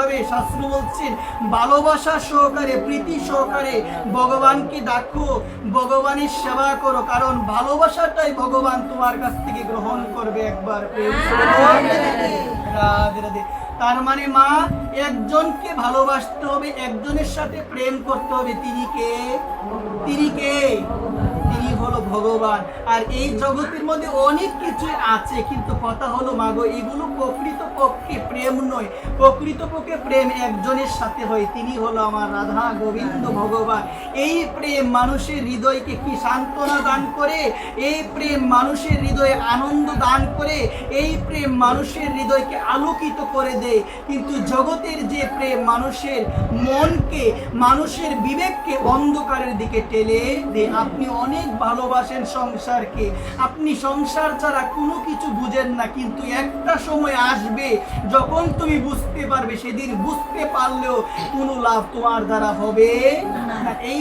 কিভাবে শাস্ত্র বলছেন ভালোবাসা সহকারে প্রীতি সহকারে ভগবানকে ডাকো, ভগবানের সেবা করো, কারণ ভালোবাসাটাই ভগবান তোমার কাছ থেকে গ্রহণ করবে। একবার রাধে রাধে। তার মানে মা, একজনকে ভালোবাসতে হবে, একজনের সাথে প্রেম করতে হবে। তিনি কে? তিনি কে? তিনি হলো ভগবান। আর এই জগতের মধ্যে অনেক কিছু আছে, কিন্তু কথা হলো মাগো, এগুলো প্রকৃতপক্ষে প্রেম নয়। প্রকৃতপক্ষে প্রেম একজনের সাথে হয়, তিনি হলো আমার রাধা গোবিন্দ ভগবান। এই প্রেম মানুষের হৃদয়কে কি সান্ত্বনা দান করে, এই প্রেম মানুষের হৃদয়ে আনন্দ দান করে, এই প্রেম মানুষের হৃদয়কে আলোকিত করে দেয়। কিন্তু জগতের যে প্রেম মানুষের মনকে, মানুষের বিবেককে অন্ধকারের দিকে ঠেলে দেয়। আপনি অনেক ভালোবাসেন সংসারকে, আপনি সংসার ছাড়া কোনো কিছু বুঝেন না, কিন্তু একটা সময় আসবে যখন তুমি বুঝতে পারবে, সেদিন বুঝতে পারলেও কোনো লাভ তোমার দ্বারা হবে না। এই